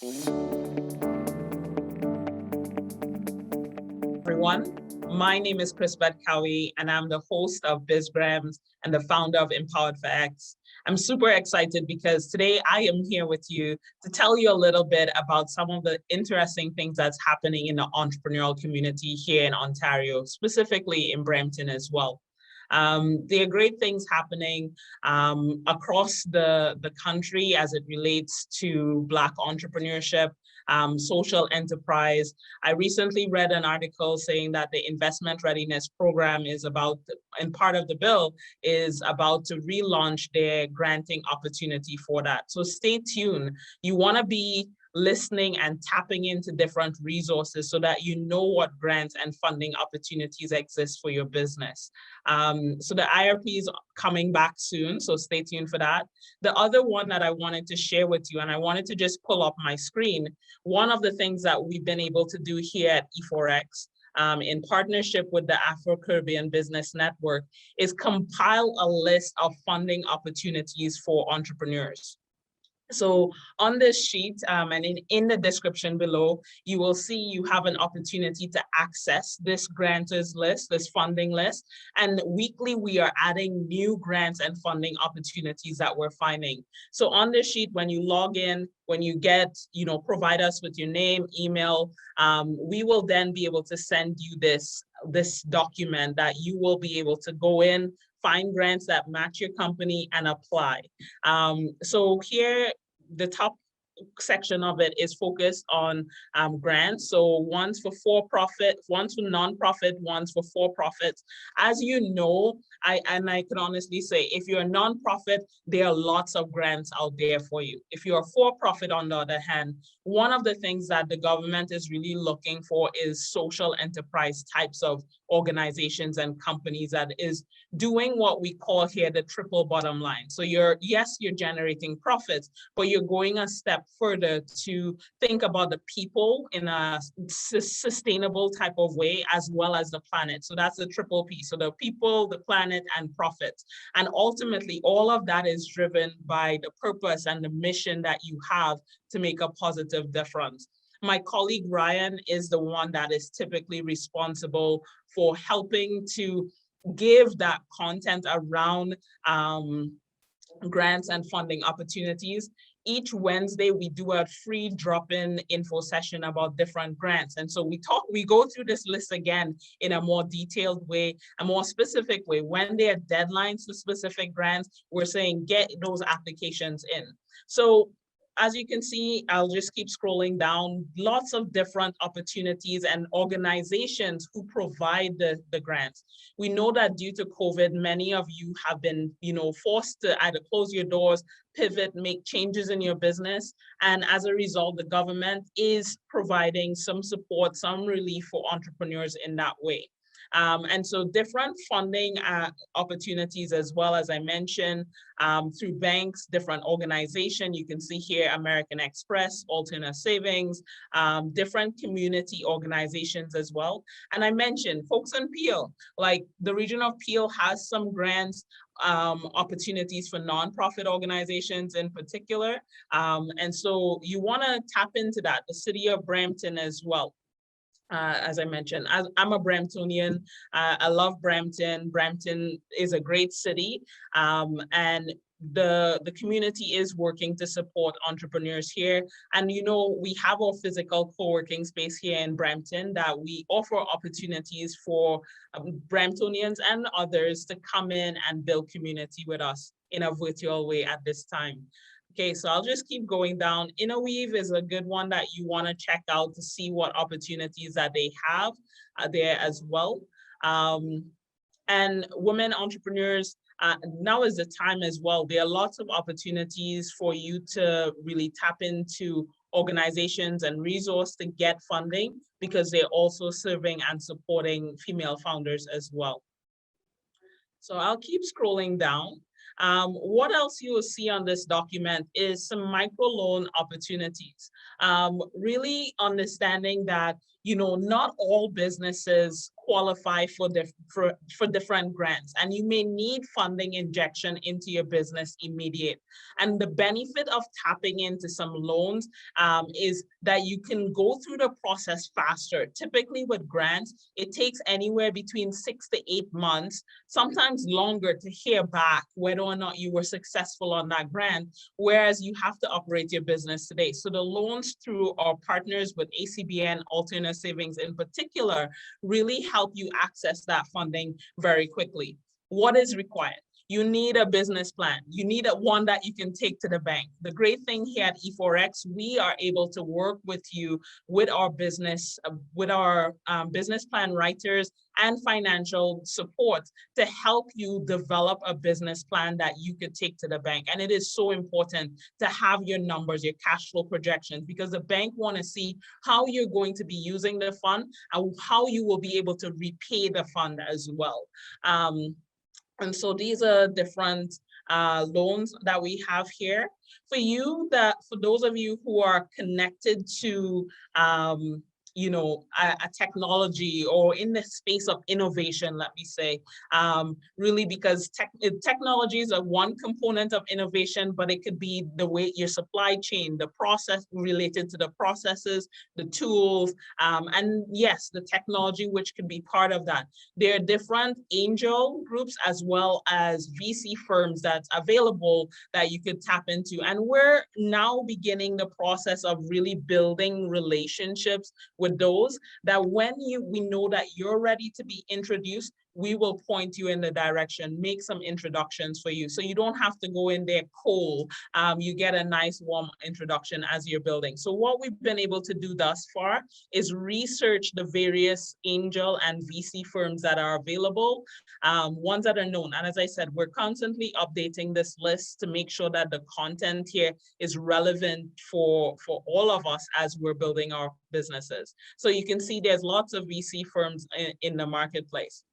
Everyone. My name is Chris-Beth Cowie, and I'm the host of BizGrams and the founder of Empowered for X. I'm super excited because today I am here with you to tell you a little bit about some of the interesting things that's happening in the entrepreneurial community here in Ontario, specifically in Brampton as well. There are great things happening across the country as it relates to Black entrepreneurship, social enterprise. I recently read an article saying that the investment readiness program is about, and part of the bill is about to relaunch their granting opportunity for that. So stay tuned. You want to be listening and tapping into different resources so that you know what grants and funding opportunities exist for your business. So the IRP is coming back soon, so stay tuned for that. The other one that I wanted to share with you, and I wanted to just pull up my screen, one of the things that we've been able to do here at E4X in partnership with the Afro-Caribbean Business Network is compile a list of funding opportunities for entrepreneurs. So on this sheet and in the description below, you will see you have an opportunity to access this grantors list, this funding list. And weekly, we are adding new grants and funding opportunities that we're finding. So on this sheet, when you log in, when you get, provide us with your name, email, we will then be able to send you this document that you will be able to go in, find grants that match your company and apply. So here, the top section of it is focused on grants. So one's for for-profit, one's for non-profit, one's for for-profits. As you know, I can honestly say, if you're a non-profit, there are lots of grants out there for you. If you're a for-profit, on the other hand, one of the things that the government is really looking for is social enterprise types of organizations and companies that is doing what we call here the triple bottom line. So you're generating profits, but you're going a step further to think about the people in a sustainable type of way, as well as the planet. So that's the triple P. So the people, the planet, and profits. And ultimately, all of that is driven by the purpose and the mission that you have to make a positive difference. My colleague Ryan is the one that is typically responsible for helping to give that content around grants and funding opportunities. Each Wednesday, we do a free drop-in info session about different grants. And so we go through this list again in a more detailed way, a more specific way. When there are deadlines for specific grants, we're saying get those applications in. So as you can see, I'll just keep scrolling down, lots of different opportunities and organizations who provide the grants. We know that due to COVID, many of you have been, forced to either close your doors, pivot, make changes in your business. And as a result, the government is providing some support, some relief for entrepreneurs in that way. And so different funding opportunities, as well as I mentioned, through banks, different organizations. You can see here, American Express, Alternate Savings, different community organizations as well. And I mentioned folks in Peel, like the region of Peel has some grants, opportunities for nonprofit organizations in particular. And so you want to tap into that, the city of Brampton as well. As I mentioned, I'm a Bramptonian. I love Brampton. Brampton is a great city, and the community is working to support entrepreneurs here. And we have our physical co-working space here in Brampton that we offer opportunities for Bramptonians and others to come in and build community with us in a virtual way at this time. Okay, so I'll just keep going down. Interweave is a good one that you want to check out to see what opportunities that they have there as well. And women entrepreneurs, now is the time as well. There are lots of opportunities for you to really tap into organizations and resources to get funding, because they're also serving and supporting female founders as well. So I'll keep scrolling down. What else you will see on this document is some microloan opportunities. Really understanding that, not all businesses qualify for different grants, and you may need funding injection into your business immediate. And the benefit of tapping into some loans is that you can go through the process faster. Typically with grants, it takes anywhere between 6 to 8 months, sometimes longer, to hear back whether or not you were successful on that grant, whereas you have to operate your business today. So the loans through our partners with ACBN, Alternate Savings in particular, really help you access that funding very quickly. What is required? You need a business plan. You need one that you can take to the bank. The great thing here at E4X, we are able to work with you with our business plan writers and financial support to help you develop a business plan that you could take to the bank. And it is so important to have your numbers, your cash flow projections, because the bank want to see how you're going to be using the fund and how you will be able to repay the fund as well. And so these are different loans that we have here. For those of you who are connected to a technology or in the space of innovation, let me say, really, because technology is one component of innovation, but it could be the way your supply chain, the process related to the processes, the tools, and yes, the technology, which could be part of that. There are different angel groups as well as VC firms that's available that you could tap into. And we're now beginning the process of really building relationships with those that when we know that you're ready to be introduced, we will point you in the direction, make some introductions for you. So you don't have to go in there cold. You get a nice warm introduction as you're building. So what we've been able to do thus far is research the various angel and VC firms that are available, ones that are known. And as I said, we're constantly updating this list to make sure that the content here is relevant for all of us as we're building our businesses. So you can see there's lots of VC firms in the marketplace.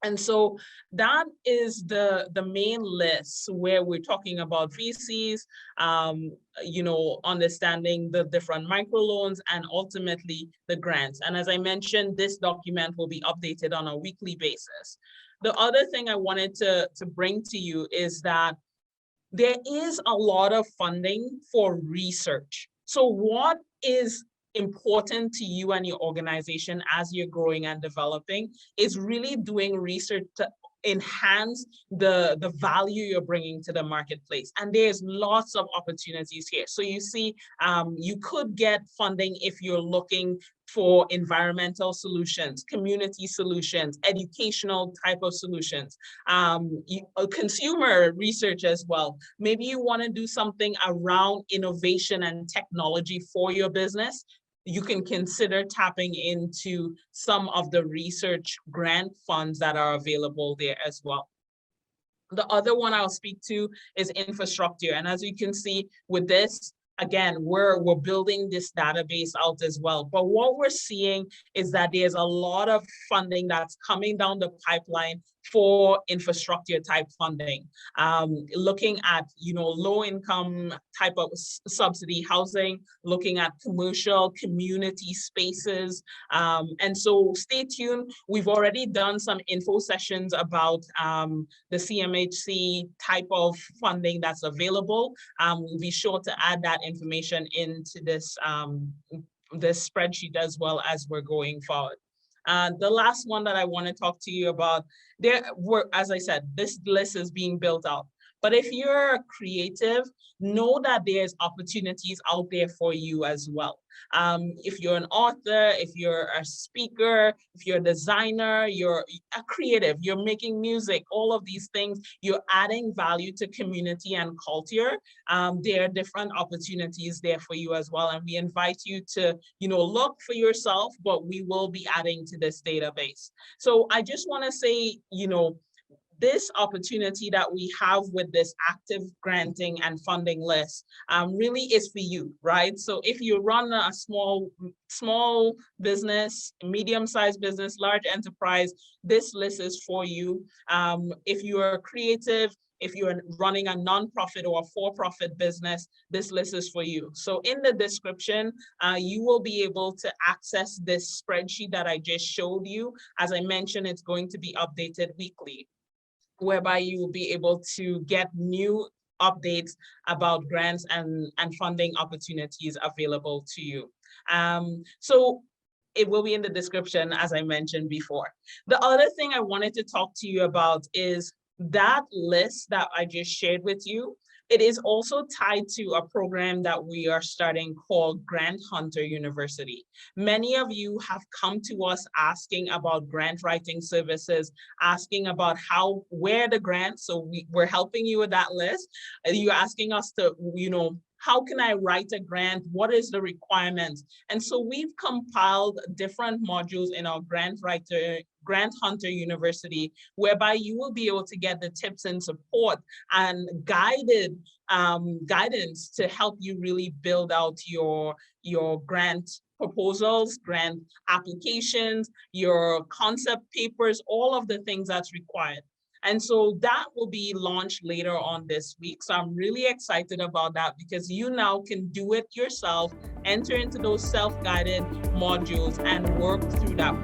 And so that is the main list where we're talking about VCs, understanding the different microloans and ultimately the grants. And as I mentioned, this document will be updated on a weekly basis. The other thing I wanted to bring to you is that there is a lot of funding for research. So what is important to you and your organization as you're growing and developing is really doing research to enhance the value you're bringing to the marketplace. And there's lots of opportunities here. So you see, you could get funding if you're looking for environmental solutions, community solutions, educational type of solutions, consumer research as well. Maybe you want to do something around innovation and technology for your business. You can consider tapping into some of the research grant funds that are available there as well. The other one I'll speak to is infrastructure. And as you can see with this, again, we're building this database out as well. But what we're seeing is that there's a lot of funding that's coming down the pipeline for infrastructure type funding, looking at low income type of subsidy housing, looking at commercial community spaces, and so stay tuned. We've already done some info sessions about the CMHC type of funding that's available. We'll be sure to add that information into this this spreadsheet as well as we're going forward. The last one that I want to talk to you about, as I said, this list is being built out. But if you're creative, know that there's opportunities out there for you as well. If you're an author, if you're a speaker, if you're a designer, you're a creative, you're making music, all of these things, you're adding value to community and culture. There are different opportunities there for you as well. And we invite you to, look for yourself, but we will be adding to this database. So I just want to say, this opportunity that we have with this active granting and funding list really is for you, right? So if you run a small business, medium-sized business, large enterprise, this list is for you. If you're creative, If you're running a nonprofit or a for-profit business, this list is for you. So in the description, you will be able to access this spreadsheet that I just showed you. As I mentioned, it's going to be updated weekly, whereby you will be able to get new updates about grants and funding opportunities available to you. So it will be in the description, as I mentioned before. The other thing I wanted to talk to you about is that list that I just shared with you. It is also tied to a program that we are starting called Grant Hunter University. Many of you have come to us asking about grant writing services, asking about where the grants, so we're helping you with that list. You're asking us to, how can I write a grant? What is the requirements? And so we've compiled different modules in our Grant Hunter University, whereby you will be able to get the tips and support and guidance to help you really build out your grant proposals, grant applications, your concept papers, all of the things that's required. And so that will be launched later on this week. So I'm really excited about that, because you now can do it yourself, enter into those self-guided modules and work through that